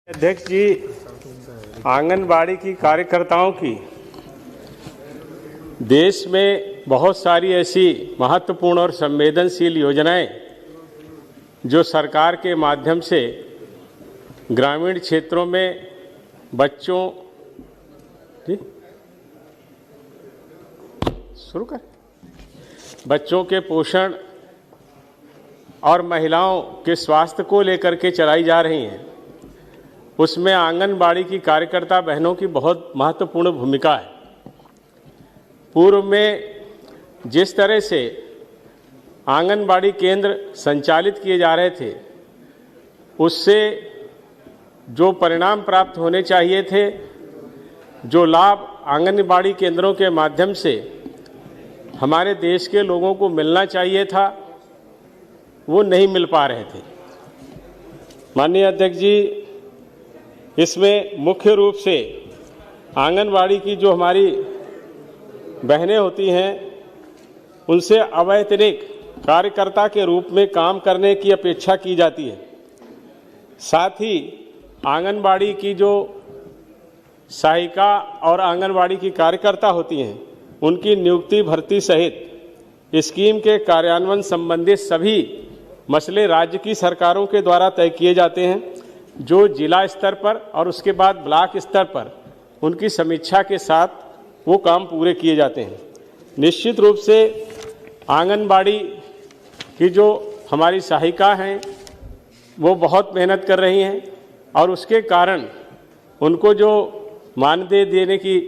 अध्यक्ष जी, आंगनबाड़ी की कार्यकर्ताओं की देश में बहुत सारी ऐसी महत्वपूर्ण और संवेदनशील योजनाएं जो सरकार के माध्यम से ग्रामीण क्षेत्रों में बच्चों बच्चों के पोषण और महिलाओं के स्वास्थ्य को लेकर के चलाई जा रही हैं, उसमें आंगनबाड़ी की कार्यकर्ता बहनों की बहुत महत्वपूर्ण भूमिका है। पूर्व में जिस तरह से आंगनबाड़ी केंद्र संचालित किए जा रहे थे, उससे जो परिणाम प्राप्त होने चाहिए थे, जो लाभ आंगनबाड़ी केंद्रों के माध्यम से हमारे देश के लोगों को मिलना चाहिए था, वो नहीं मिल पा रहे थे। माननीय अध्यक्ष जी, इसमें मुख्य रूप से आंगनबाड़ी की जो हमारी बहनें होती हैं, उनसे अवैतनिक कार्यकर्ता के रूप में काम करने की अपेक्षा की जाती है। साथ ही आंगनबाड़ी की जो सहायिका और आंगनबाड़ी की कार्यकर्ता होती हैं, उनकी नियुक्ति भर्ती सहित स्कीम के कार्यान्वयन संबंधित सभी मसले राज्य की सरकारों के द्वारा तय किए जाते हैं, जो जिला स्तर पर और उसके बाद ब्लॉक स्तर पर उनकी समीक्षा के साथ वो काम पूरे किए जाते हैं। निश्चित रूप से आंगनबाड़ी की जो हमारी सहायिका हैं, वो बहुत मेहनत कर रही हैं और उसके कारण उनको जो मानदेय देने की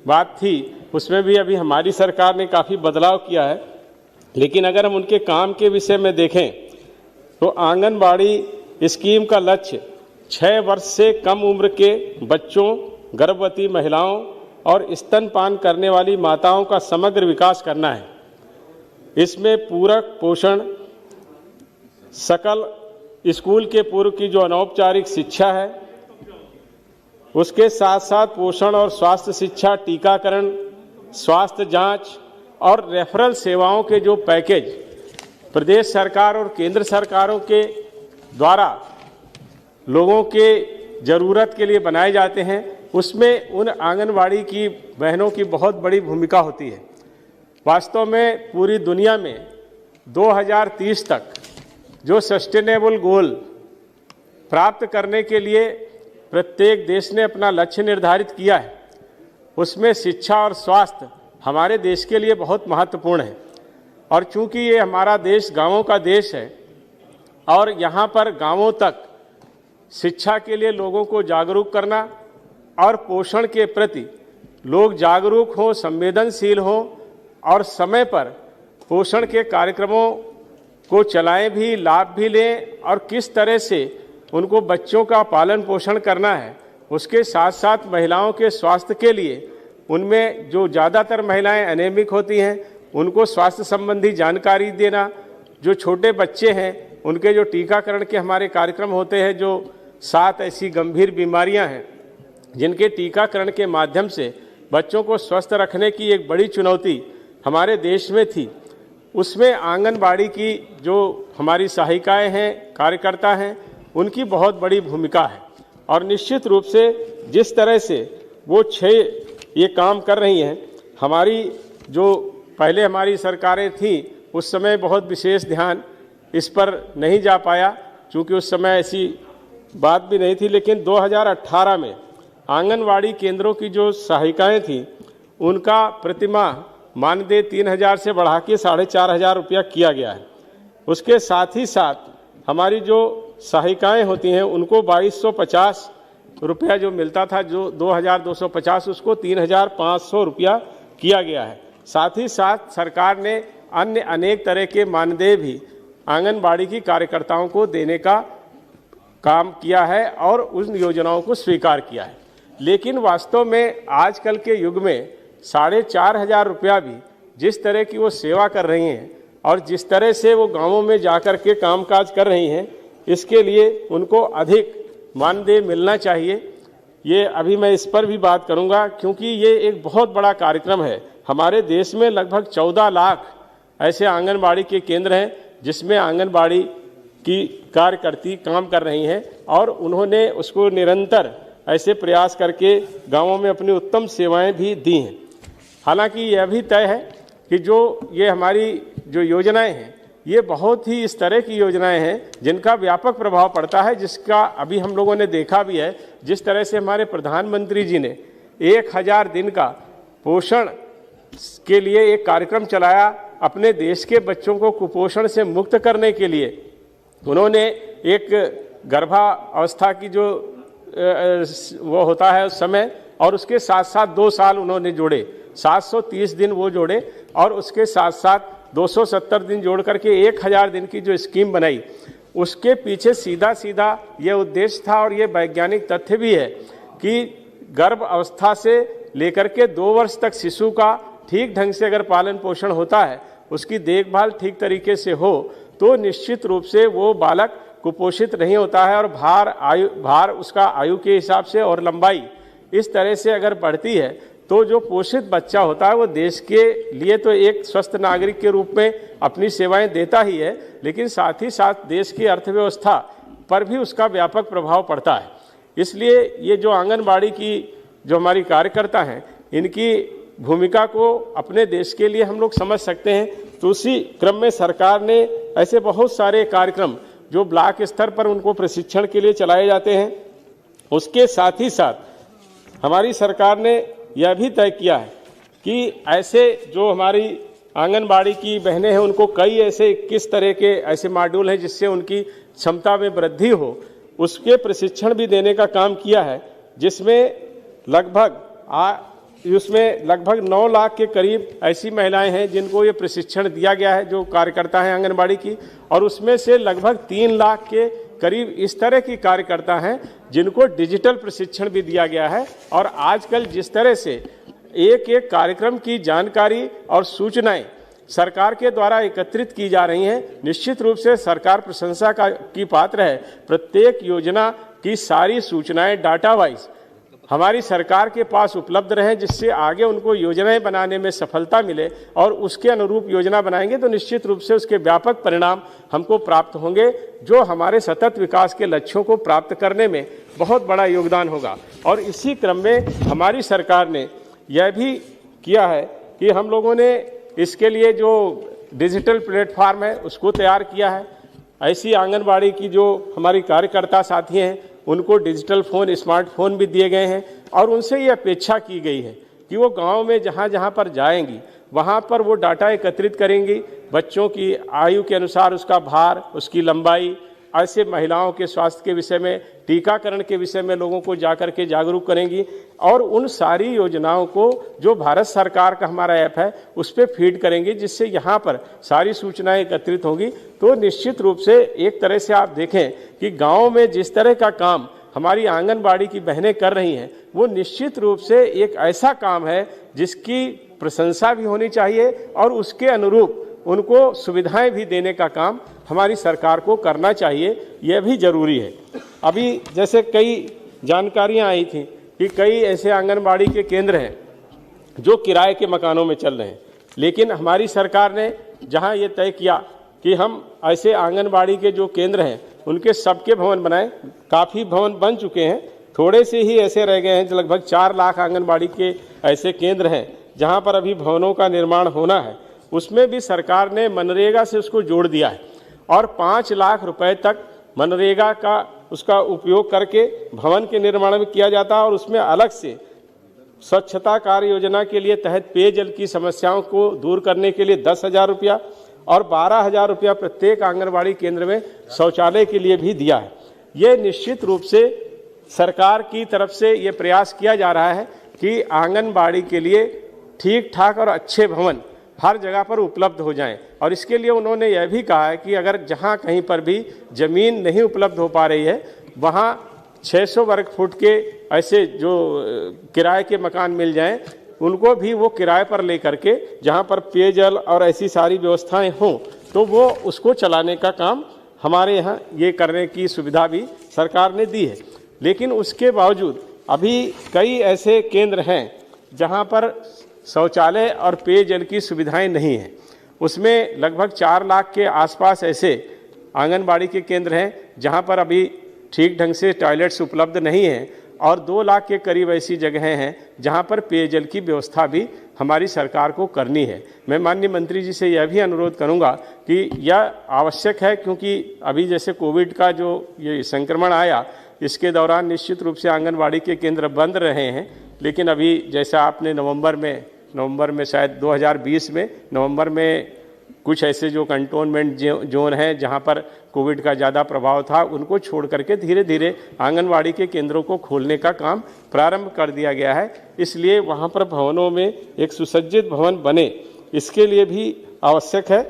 बात थी, उसमें भी अभी हमारी सरकार ने काफ़ी बदलाव किया है। लेकिन अगर हम उनके काम के विषय में देखें तो आंगनबाड़ी स्कीम का लक्ष्य 6 वर्ष से कम उम्र के बच्चों, गर्भवती महिलाओं और स्तनपान करने वाली माताओं का समग्र विकास करना है। इसमें पूरक पोषण, सकल स्कूल के पूर्व की जो अनौपचारिक शिक्षा है, उसके साथ साथ पोषण और स्वास्थ्य शिक्षा, टीकाकरण, स्वास्थ्य जांच और रेफरल सेवाओं के जो पैकेज प्रदेश सरकार और केंद्र सरकारों के द्वारा लोगों के ज़रूरत के लिए बनाए जाते हैं, उसमें उन आंगनबाड़ी की बहनों की बहुत बड़ी भूमिका होती है। वास्तव में पूरी दुनिया में 2030 तक जो सस्टेनेबल गोल प्राप्त करने के लिए प्रत्येक देश ने अपना लक्ष्य निर्धारित किया है, उसमें शिक्षा और स्वास्थ्य हमारे देश के लिए बहुत महत्वपूर्ण है। और चूंकि ये हमारा देश गांवों का देश है और यहाँ पर गांवों तक शिक्षा के लिए लोगों को जागरूक करना और पोषण के प्रति लोग जागरूक हों, संवेदनशील हों और समय पर पोषण के कार्यक्रमों को चलाएं भी, लाभ भी लें और किस तरह से उनको बच्चों का पालन पोषण करना है, उसके साथ साथ महिलाओं के स्वास्थ्य के लिए उनमें जो ज़्यादातर महिलाएं एनेमिक होती हैं, उनको स्वास्थ्य संबंधी जानकारी देना, जो छोटे बच्चे हैं उनके जो टीकाकरण के हमारे कार्यक्रम होते हैं, जो 7 ऐसी गंभीर बीमारियां हैं जिनके टीकाकरण के माध्यम से बच्चों को स्वस्थ रखने की एक बड़ी चुनौती हमारे देश में थी, उसमें आंगनबाड़ी की जो हमारी सहायिकाएं हैं, कार्यकर्ता हैं, उनकी बहुत बड़ी भूमिका है। और निश्चित रूप से जिस तरह से वो 6 ये काम कर रही हैं, हमारी जो पहले हमारी सरकारें थीं, उस समय बहुत विशेष ध्यान इस पर नहीं जा पाया, क्योंकि उस समय ऐसी बात भी नहीं थी। लेकिन 2018 में आंगनबाड़ी केंद्रों की जो सहायिकाएं थीं, उनका प्रतिमाह मानदेय 3000 से बढ़ा के 4500 रुपया किया गया है। उसके साथ ही साथ हमारी जो सहायिकाएं होती हैं, उनको 2250 रुपया जो मिलता था, जो 2250, उसको 3500 रुपया किया गया है। साथ ही साथ सरकार ने अन्य अनेक तरह के मानदेय भी आंगनबाड़ी की कार्यकर्ताओं को देने का काम किया है और उन योजनाओं को स्वीकार किया है। लेकिन वास्तव में आजकल के युग में 4500 रुपया भी जिस तरह की वो सेवा कर रही हैं और जिस तरह से वो गांवों में जाकर के कामकाज कर रही हैं, इसके लिए उनको अधिक मानदेय मिलना चाहिए। ये अभी मैं इस पर भी बात करूंगा, क्योंकि ये एक बहुत बड़ा कार्यक्रम है। हमारे देश में लगभग 14 लाख ऐसे आंगनबाड़ी के केंद्र हैं, जिसमें आंगनबाड़ी की कार्यकर्ती काम कर रही हैं और उन्होंने उसको निरंतर ऐसे प्रयास करके गांवों में अपनी उत्तम सेवाएं भी दी हैं। हालांकि यह भी तय है कि जो ये हमारी जो योजनाएं हैं ये बहुत ही इस तरह की योजनाएं हैं जिनका व्यापक प्रभाव पड़ता है, जिसका अभी हम लोगों ने देखा भी है। जिस तरह से हमारे प्रधानमंत्री जी ने 1000 दिन का पोषण के लिए एक कार्यक्रम चलाया, अपने देश के बच्चों को कुपोषण से मुक्त करने के लिए उन्होंने एक गर्भावस्था की जो वो होता है उस समय, और उसके साथ साथ 2 साल उन्होंने जोड़े, 730 दिन वो जोड़े और उसके साथ साथ 270 दिन जोड़ करके 1000 दिन की जो स्कीम बनाई, उसके पीछे सीधा सीधा ये उद्देश्य था और ये वैज्ञानिक तथ्य भी है कि गर्भ अवस्था से लेकर के 2 वर्ष तक शिशु का ठीक ढंग से अगर पालन पोषण होता है, उसकी देखभाल ठीक तरीके से हो, तो निश्चित रूप से वो बालक कुपोषित नहीं होता है और भार उसका आयु के हिसाब से और लंबाई इस तरह से अगर बढ़ती है तो जो पोषित बच्चा होता है वो देश के लिए तो एक स्वस्थ नागरिक के रूप में अपनी सेवाएं देता ही है, लेकिन साथ ही साथ देश की अर्थव्यवस्था पर भी उसका व्यापक प्रभाव पड़ता है। इसलिए ये जो आंगनबाड़ी की जो हमारी कार्यकर्ता हैं, इनकी भूमिका को अपने देश के लिए हम लोग समझ सकते हैं। तो उसी क्रम में सरकार ने ऐसे बहुत सारे कार्यक्रम जो ब्लॉक स्तर पर उनको प्रशिक्षण के लिए चलाए जाते हैं, उसके साथ ही साथ हमारी सरकार ने यह भी तय किया है कि ऐसे जो हमारी आंगनबाड़ी की बहनें हैं उनको कई ऐसे किस तरह के ऐसे मॉड्यूल हैं जिससे उनकी क्षमता में वृद्धि हो, उसके प्रशिक्षण भी देने का काम किया है, जिसमें लगभग 9 लाख के करीब ऐसी महिलाएं हैं जिनको ये प्रशिक्षण दिया गया है, जो कार्यकर्ता हैं आंगनबाड़ी की, और उसमें से लगभग 3 लाख के करीब इस तरह की कार्यकर्ता हैं जिनको डिजिटल प्रशिक्षण भी दिया गया है। और आजकल जिस तरह से एक एक कार्यक्रम की जानकारी और सूचनाएं सरकार के द्वारा एकत्रित की जा रही हैं, निश्चित रूप से सरकार प्रशंसा की पात्र है। प्रत्येक योजना की सारी सूचनाएं डाटा वाइज हमारी सरकार के पास उपलब्ध रहें, जिससे आगे उनको योजनाएं बनाने में सफलता मिले और उसके अनुरूप योजना बनाएंगे तो निश्चित रूप से उसके व्यापक परिणाम हमको प्राप्त होंगे, जो हमारे सतत विकास के लक्ष्यों को प्राप्त करने में बहुत बड़ा योगदान होगा। और इसी क्रम में हमारी सरकार ने यह भी किया है कि हम लोगों ने इसके लिए जो डिजिटल प्लेटफॉर्म है उसको तैयार किया है। ऐसी आंगनबाड़ी की जो हमारी कार्यकर्ता साथी हैं उनको डिजिटल फ़ोन, स्मार्टफोन भी दिए गए हैं और उनसे ये अपेक्षा की गई है कि वो गांव में जहाँ जहाँ पर जाएंगी वहाँ पर वो डाटा एकत्रित करेंगी, बच्चों की आयु के अनुसार उसका भार, उसकी लंबाई, ऐसे महिलाओं के स्वास्थ्य के विषय में, टीकाकरण के विषय में लोगों को जाकर के जागरूक करेंगी और उन सारी योजनाओं को जो भारत सरकार का हमारा ऐप है उस पर फीड करेंगी, जिससे यहाँ पर सारी सूचनाएं एकत्रित होंगी। तो निश्चित रूप से एक तरह से आप देखें कि गाँव में जिस तरह का काम हमारी आंगनबाड़ी की बहनें कर रही हैं वो निश्चित रूप से एक ऐसा काम है जिसकी प्रशंसा भी होनी चाहिए और उसके अनुरूप उनको सुविधाएं भी देने का काम हमारी सरकार को करना चाहिए, यह भी जरूरी है। अभी जैसे कई जानकारियां आई थी कि कई ऐसे आंगनबाड़ी के केंद्र हैं जो किराए के मकानों में चल रहे हैं, लेकिन हमारी सरकार ने जहां ये तय किया कि हम ऐसे आंगनबाड़ी के जो केंद्र हैं उनके सबके भवन बनाएं, काफ़ी भवन बन चुके हैं, थोड़े से ही ऐसे रह गए हैं। जो लगभग 4 लाख आंगनबाड़ी के ऐसे केंद्र हैं जहां पर अभी भवनों का निर्माण होना है, उसमें भी सरकार ने मनरेगा से उसको जोड़ दिया है और 5 लाख रुपए तक मनरेगा का उसका उपयोग करके भवन के निर्माण में किया जाता है और उसमें अलग से स्वच्छता कार्य योजना के लिए तहत पेयजल की समस्याओं को दूर करने के लिए 10,000 रुपया और 12,000 रुपया प्रत्येक आंगनबाड़ी केंद्र में शौचालय के लिए भी दिया है। ये निश्चित रूप से सरकार की तरफ से ये प्रयास किया जा रहा है कि आंगनबाड़ी के लिए ठीक ठाक और अच्छे भवन हर जगह पर उपलब्ध हो जाएं। और इसके लिए उन्होंने यह भी कहा है कि अगर जहां कहीं पर भी ज़मीन नहीं उपलब्ध हो पा रही है वहां 600 वर्ग फुट के ऐसे जो किराए के मकान मिल जाएं, उनको भी वो किराए पर लेकर के जहां पर पेयजल और ऐसी सारी व्यवस्थाएं हों तो वो उसको चलाने का काम हमारे यहाँ ये करने की सुविधा भी सरकार ने दी है। लेकिन उसके बावजूद अभी कई ऐसे केंद्र हैं जहां पर शौचालय और पेयजल की सुविधाएं नहीं हैं। उसमें लगभग 4 लाख के आसपास ऐसे आंगनबाड़ी के केंद्र हैं जहां पर अभी ठीक ढंग से टॉयलेट्स उपलब्ध नहीं हैं, और 2 लाख के करीब ऐसी जगहें हैं जहां पर पेयजल की व्यवस्था भी हमारी सरकार को करनी है। मैं माननीय मंत्री जी से यह भी अनुरोध करूंगा कि यह आवश्यक है, क्योंकि अभी जैसे कोविड का जो ये संक्रमण आया, इसके दौरान निश्चित रूप से आंगनबाड़ी के केंद्र बंद रहे हैं, लेकिन अभी जैसा आपने नवंबर में शायद 2020 में नवंबर में कुछ ऐसे जो कंटोनमेंट जोन हैं जहां पर कोविड का ज़्यादा प्रभाव था, उनको छोड़ करके धीरे धीरे आंगनवाड़ी के केंद्रों को खोलने का काम प्रारंभ कर दिया गया है। इसलिए वहां पर भवनों में एक सुसज्जित भवन बने, इसके लिए भी आवश्यक है।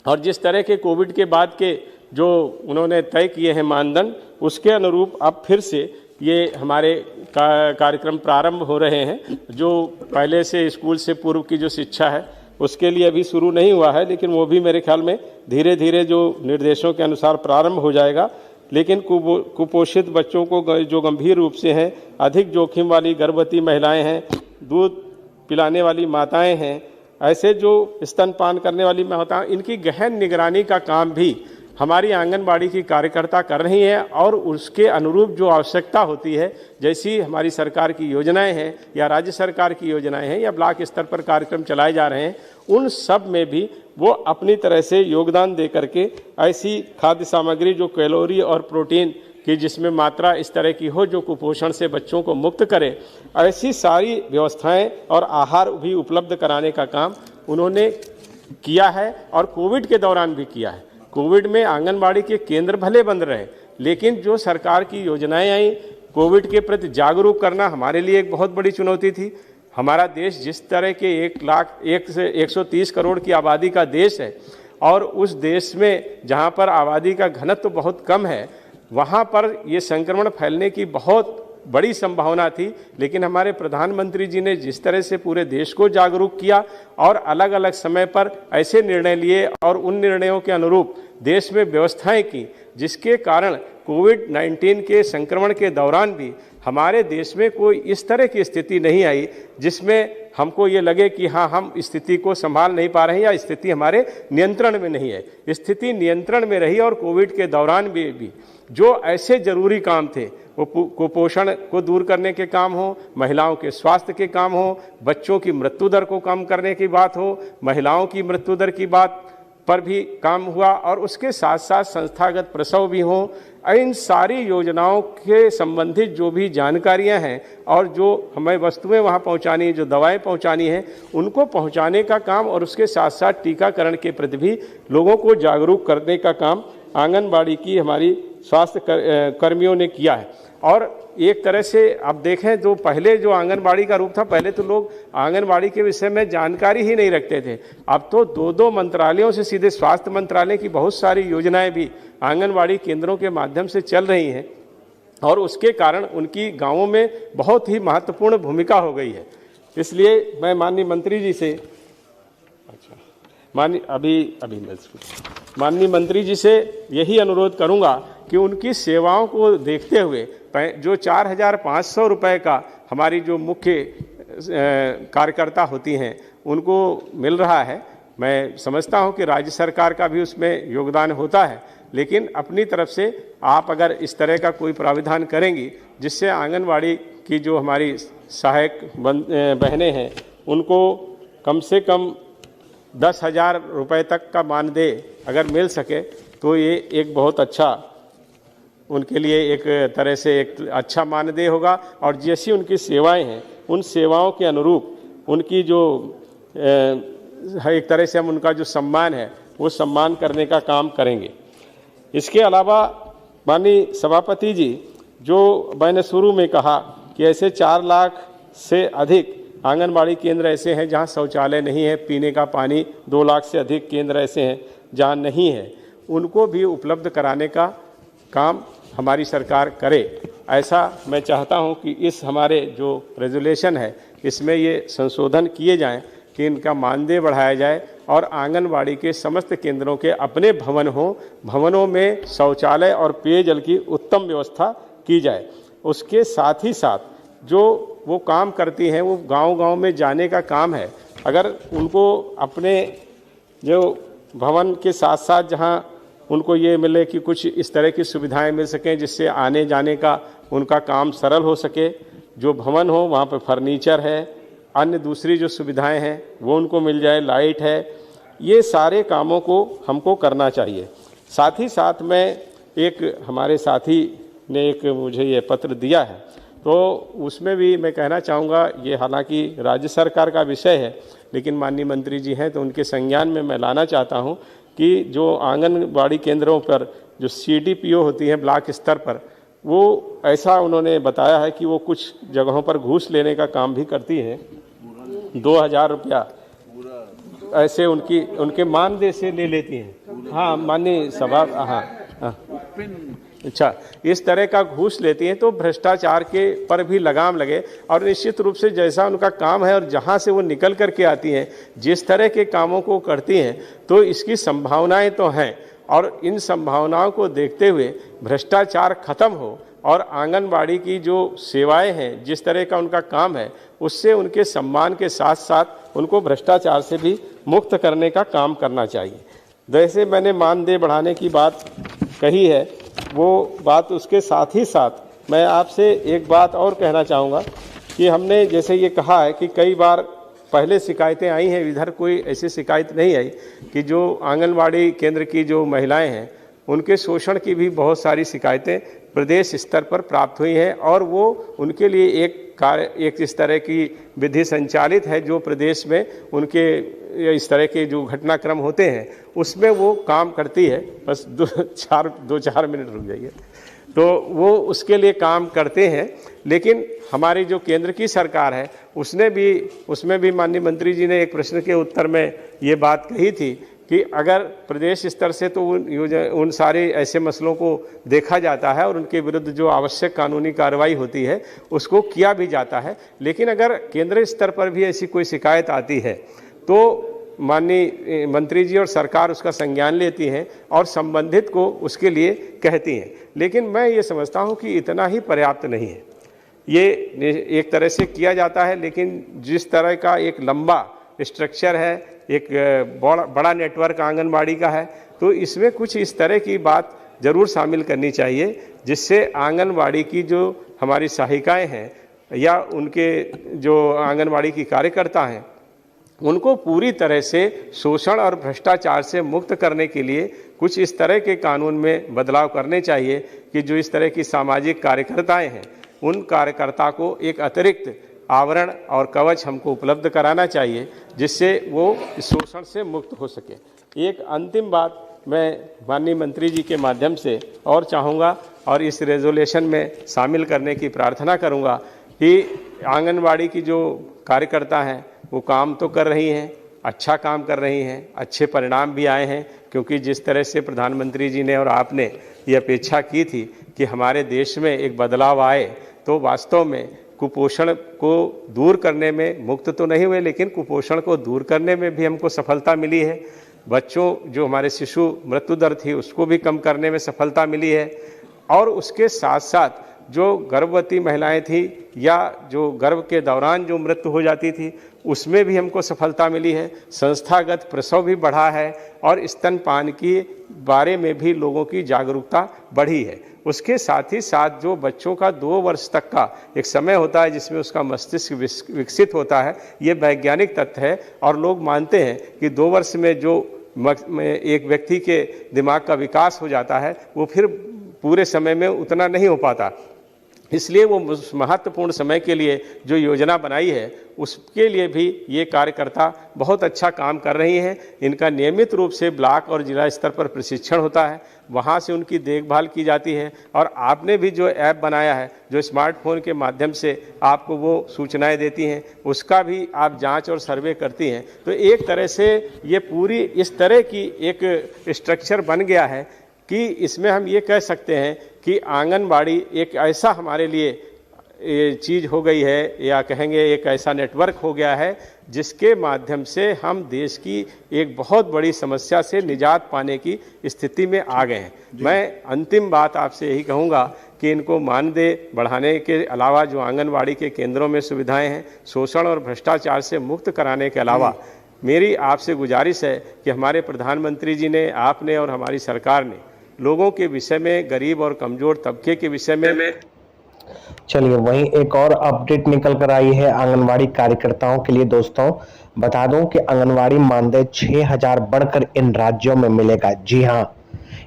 और जिस तरह के कोविड के बाद के जो उन्होंने तय किए हैं मानदंड, उसके अनुरूप अब फिर से ये हमारे कार्यक्रम प्रारंभ हो रहे हैं। जो पहले से स्कूल से पूर्व की जो शिक्षा है उसके लिए अभी शुरू नहीं हुआ है, लेकिन वो भी मेरे ख्याल में धीरे धीरे जो निर्देशों के अनुसार प्रारंभ हो जाएगा। लेकिन कुपोषित बच्चों को जो गंभीर रूप से हैं, अधिक जोखिम वाली गर्भवती महिलाएं हैं, दूध पिलाने वाली माताएं हैं, ऐसे जो स्तनपान करने वाली माताएं, इनकी गहन निगरानी का काम भी हमारी आंगनबाड़ी की कार्यकर्ता कर रही हैं। और उसके अनुरूप जो आवश्यकता होती है, जैसी हमारी सरकार की योजनाएं हैं या राज्य सरकार की योजनाएं हैं या ब्लॉक स्तर पर कार्यक्रम चलाए जा रहे हैं, उन सब में भी वो अपनी तरह से योगदान दे करके ऐसी खाद्य सामग्री जो कैलोरी और प्रोटीन की जिसमें मात्रा इस तरह की हो जो कुपोषण से बच्चों को मुक्त करे, ऐसी सारी व्यवस्थाएं और आहार भी उपलब्ध कराने का काम उन्होंने किया है और कोविड के दौरान भी किया है। कोविड में आंगनबाड़ी के केंद्र भले बंद रहे, लेकिन जो सरकार की योजनाएं आई, कोविड के प्रति जागरूक करना हमारे लिए एक बहुत बड़ी चुनौती थी। हमारा देश जिस तरह के 130 करोड़ की आबादी का देश है, और उस देश में जहां पर आबादी का घनत्व बहुत कम है, वहां पर ये संक्रमण फैलने की बहुत बड़ी संभावना थी। लेकिन हमारे प्रधानमंत्री जी ने जिस तरह से पूरे देश को जागरूक किया और अलग अलग समय पर ऐसे निर्णय लिए और उन निर्णयों के अनुरूप देश में व्यवस्थाएं की, जिसके कारण कोविड-19 के संक्रमण के दौरान भी हमारे देश में कोई इस तरह की स्थिति नहीं आई जिसमें हमको ये लगे कि हाँ, हम स्थिति को संभाल नहीं पा रहे हैं या स्थिति हमारे नियंत्रण में नहीं है। स्थिति नियंत्रण में रही और कोविड के दौरान भी जो ऐसे जरूरी काम थे, वो कुपोषण को दूर करने के काम हो, महिलाओं के स्वास्थ्य के काम हो, बच्चों की मृत्यु दर को कम करने की बात हो, महिलाओं की मृत्यु दर की बात पर भी काम हुआ, और उसके साथ साथ संस्थागत प्रसव भी हों। इन सारी योजनाओं के संबंधित जो भी जानकारियां हैं और जो हमें वस्तुएं वहां पहुंचानी, जो दवाएं पहुंचानी हैं, उनको पहुंचाने का काम और उसके साथ साथ टीकाकरण के प्रति भी लोगों को जागरूक करने का काम आंगनबाड़ी की हमारी स्वास्थ्य कर्मियों ने किया है। और एक तरह से अब देखें, जो पहले जो आंगनबाड़ी का रूप था, पहले तो लोग आंगनबाड़ी के विषय में जानकारी ही नहीं रखते थे। अब तो 2 मंत्रालयों से सीधे स्वास्थ्य मंत्रालय की बहुत सारी योजनाएं भी आंगनबाड़ी केंद्रों के माध्यम से चल रही हैं, और उसके कारण उनकी गांवों में बहुत ही महत्वपूर्ण भूमिका हो गई है। इसलिए मैं माननीय मंत्री जी से माननीय मंत्री जी से यही अनुरोध करूंगा कि उनकी सेवाओं को देखते हुए जो 4,500 रुपये का हमारी जो मुख्य कार्यकर्ता होती हैं उनको मिल रहा है, मैं समझता हूं कि राज्य सरकार का भी उसमें योगदान होता है, लेकिन अपनी तरफ से आप अगर इस तरह का कोई प्राविधान करेंगी जिससे आंगनवाड़ी की जो हमारी सहायक बहनें हैं उनको कम से कम 10,000 रुपये तक का मानदेय अगर मिल सके, तो ये एक बहुत अच्छा उनके लिए एक तरह से एक अच्छा मानदेय होगा। और जैसी उनकी सेवाएं हैं, उन सेवाओं के अनुरूप उनकी जो एक तरह से हम उनका जो सम्मान है वो सम्मान करने का काम करेंगे। इसके अलावा माननीय सभापति जी, जो मैंने शुरू में कहा कि ऐसे 4 लाख से अधिक आंगनबाड़ी केंद्र ऐसे हैं जहां शौचालय नहीं है, पीने का पानी 2 लाख से अधिक केंद्र ऐसे हैं जहां नहीं है, उनको भी उपलब्ध कराने का काम हमारी सरकार करे। ऐसा मैं चाहता हूं कि इस हमारे जो रेजुलेशन है इसमें ये संशोधन किए जाएं कि इनका मानदेय बढ़ाया जाए और आंगनबाड़ी के समस्त केंद्रों के अपने भवन हों, भवनों में शौचालय और पेयजल की उत्तम व्यवस्था की जाए। उसके साथ ही साथ जो वो काम करती हैं, वो गांव-गांव में जाने का काम है। अगर उनको अपने जो भवन के साथ साथ जहां उनको ये मिले कि कुछ इस तरह की सुविधाएं मिल सकें जिससे आने जाने का उनका काम सरल हो सके। जो भवन हो वहाँ पर फर्नीचर है, अन्य दूसरी जो सुविधाएं हैं वो उनको मिल जाए, लाइट है, ये सारे कामों को हमको करना चाहिए। साथ ही साथ में एक हमारे साथी ने एक मुझे ये पत्र दिया है, तो उसमें भी मैं कहना चाहूँगा, ये हालांकि राज्य सरकार का विषय है लेकिन माननीय मंत्री जी हैं तो उनके संज्ञान में मैं लाना चाहता हूँ कि जो आंगनबाड़ी केंद्रों पर जो CDPO होती हैं ब्लॉक स्तर पर, वो ऐसा उन्होंने बताया है कि वो कुछ जगहों पर घूस लेने का काम भी करती हैं। 2000 रुपया ऐसे उनके मानदेय से ले लेती हैं। हाँ माननीय सभा, हाँ अच्छा, इस तरह का घूस लेती हैं तो भ्रष्टाचार के पर भी लगाम लगे। और निश्चित रूप से जैसा उनका काम है और जहाँ से वो निकल करके आती हैं, जिस तरह के कामों को करती हैं, तो इसकी संभावनाएं तो हैं। और इन संभावनाओं को देखते हुए भ्रष्टाचार खत्म हो और आंगनबाड़ी की जो सेवाएं हैं, जिस तरह का उनका काम है, उससे उनके सम्मान के साथ साथ उनको भ्रष्टाचार से भी मुक्त करने का काम करना चाहिए। जैसे मैंने मानदेय बढ़ाने की बात कही है, वो बात उसके साथ ही साथ मैं आपसे एक बात और कहना चाहूँगा कि हमने जैसे ये कहा है कि कई बार पहले शिकायतें आई हैं, इधर कोई ऐसी शिकायत नहीं आई कि जो आंगनबाड़ी केंद्र की जो महिलाएं हैं उनके शोषण की भी बहुत सारी शिकायतें प्रदेश स्तर पर प्राप्त हुई हैं। और वो उनके लिए एक इस तरह की विधि संचालित है जो प्रदेश में उनके इस तरह के जो घटनाक्रम होते हैं उसमें वो काम करती है। बस दो चार मिनट रुक जाइए। तो वो उसके लिए काम करते हैं, लेकिन हमारी जो केंद्र की सरकार है उसमें भी माननीय मंत्री जी ने एक प्रश्न के उत्तर में ये बात कही थी कि अगर प्रदेश स्तर से तो उन सारे ऐसे मसलों को देखा जाता है और उनके विरुद्ध जो आवश्यक कानूनी कार्रवाई होती है उसको किया भी जाता है, लेकिन अगर केंद्र स्तर पर भी ऐसी कोई शिकायत आती है तो माननीय मंत्री जी और सरकार उसका संज्ञान लेती हैं और संबंधित को उसके लिए कहती हैं। लेकिन मैं ये समझता हूँ कि इतना ही पर्याप्त नहीं है। ये एक तरह से किया जाता है, लेकिन जिस तरह का एक लंबा स्ट्रक्चर है, एक बड़ा नेटवर्क आंगनबाड़ी का है, तो इसमें कुछ इस तरह की बात ज़रूर शामिल करनी चाहिए जिससे आंगनबाड़ी की जो हमारी सहायिकाएँ हैं या उनके जो आंगनबाड़ी की कार्यकर्ता हैं उनको पूरी तरह से शोषण और भ्रष्टाचार से मुक्त करने के लिए कुछ इस तरह के कानून में बदलाव करने चाहिए कि जो इस तरह की सामाजिक कार्यकर्ताएं हैं उन कार्यकर्ता को एक अतिरिक्त आवरण और कवच हमको उपलब्ध कराना चाहिए जिससे वो शोषण से मुक्त हो सके। एक अंतिम बात मैं माननीय मंत्री जी के माध्यम से और चाहूँगा और इस रेजोल्यूशन में शामिल करने की प्रार्थना करूँगा कि आंगनबाड़ी की जो कार्यकर्ता हैं वो काम तो कर रही हैं, अच्छा काम कर रही हैं, अच्छे परिणाम भी आए हैं, क्योंकि जिस तरह से प्रधानमंत्री जी ने और आपने ये अपेक्षा की थी कि हमारे देश में एक बदलाव आए, तो वास्तव में कुपोषण को दूर करने में मुक्त तो नहीं हुए, लेकिन कुपोषण को दूर करने में भी हमको सफलता मिली है। बच्चों जो हमारे शिशु मृत्यु दर थी उसको भी कम करने में सफलता मिली है। और उसके साथ साथ जो गर्भवती महिलाएं थी या जो गर्भ के दौरान जो मृत्यु हो जाती थी उसमें भी हमको सफलता मिली है। संस्थागत प्रसव भी बढ़ा है और स्तनपान के बारे में भी लोगों की जागरूकता बढ़ी है। उसके साथ ही साथ जो बच्चों का 2 वर्ष तक का एक समय होता है जिसमें उसका मस्तिष्क विकसित होता है, ये वैज्ञानिक तथ्य है और लोग मानते हैं कि 2 वर्ष में जो एक व्यक्ति के दिमाग का विकास हो जाता है वो फिर पूरे समय में उतना नहीं हो पाता। इसलिए वो महत्वपूर्ण समय के लिए जो योजना बनाई है उसके लिए भी ये कार्यकर्ता बहुत अच्छा काम कर रही हैं। इनका नियमित रूप से ब्लॉक और जिला स्तर पर प्रशिक्षण होता है, वहाँ से उनकी देखभाल की जाती है। और आपने भी जो ऐप बनाया है जो स्मार्टफोन के माध्यम से आपको वो सूचनाएं देती हैं, उसका भी आप जांच और सर्वे करती हैं। तो एक तरह से ये पूरी इस तरह की एक स्ट्रक्चर बन गया है कि इसमें हम ये कह सकते हैं कि आंगनबाड़ी एक ऐसा हमारे लिए चीज़ हो गई है, या कहेंगे एक ऐसा नेटवर्क हो गया है जिसके माध्यम से हम देश की एक बहुत बड़ी समस्या से निजात पाने की स्थिति में आ गए हैं। मैं अंतिम बात आपसे यही कहूँगा कि इनको मानदेय बढ़ाने के अलावा जो आंगनबाड़ी के केंद्रों में सुविधाएं हैं, शोषण और भ्रष्टाचार से मुक्त कराने के अलावा मेरी आपसे गुजारिश है कि हमारे प्रधानमंत्री जी ने, आपने और हमारी सरकार ने लोगों के विषय में, गरीब और कमजोर तबके के विषय में। चलिए वहीं एक और अपडेट निकल कर आई है आंगनवाड़ी कार्यकर्ताओं के लिए। दोस्तों बता दूं कि आंगनवाड़ी मानदेय 6000 बढ़कर इन राज्यों में मिलेगा। जी हां,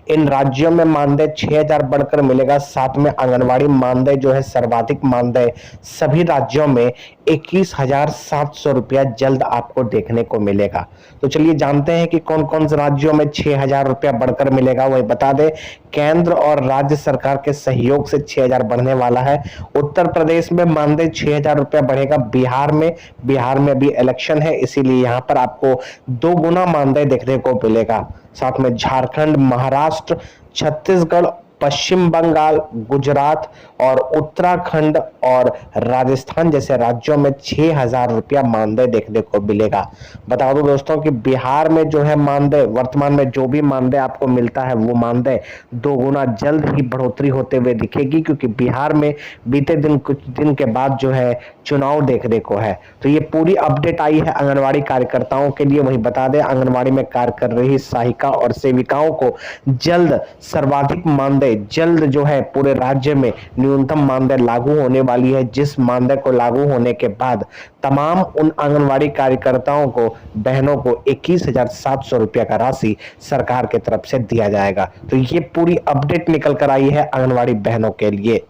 इन राज्यों में मानदेय 6000 बढ़कर मिलेगा। साथ में आंगनवाड़ी मानदेय जो है सर्वाधिक मानदेय सभी राज्यों में 21,700 रुपया जल्द आपको देखने को मिलेगा। तो चलिए जानते हैं कि कौन कौन से राज्यों में 6000 रुपया बढ़कर मिलेगा। वही बता दें, केंद्र और राज्य सरकार के सहयोग से 6000 बढ़ने वाला है। उत्तर प्रदेश में मानदेय 6000 रुपया बढ़ेगा। बिहार में अभी इलेक्शन है, इसीलिए यहां पर आपको 2 गुना मानदेय देखने को मिलेगा। साथ में झारखंड, महाराष्ट्र, छत्तीसगढ़, पश्चिम बंगाल, गुजरात और उत्तराखंड और राजस्थान जैसे राज्यों में 6000 रुपया मानदेय देखने को मिलेगा। बता दूं दोस्तों कि बिहार में जो है मानदेय, वर्तमान में जो भी मानदेय आपको मिलता है वो मानदेय 2 गुना जल्द ही बढ़ोतरी होते हुए दिखेगी, क्योंकि बिहार में बीते दिन कुछ दिन के बाद जो है चुनाव देखने को है। तो ये पूरी अपडेट आई है आंगनवाड़ी कार्यकर्ताओं के लिए। वहीं बता दें, आंगनवाड़ी में कार्य कर रही सहायिका और सेविकाओं को जल्द सर्वाधिक मानदेय, जल्द जो है पूरे राज्य में न्यूनतम मानदेय लागू होने वाली है, जिस मानदेय को लागू होने के बाद तमाम उन आंगनवाड़ी कार्यकर्ताओं को, बहनों को 21,700 रुपया का राशि सरकार की तरफ से दिया जाएगा। तो ये पूरी अपडेट निकल कर आई है आंगनवाड़ी बहनों के लिए।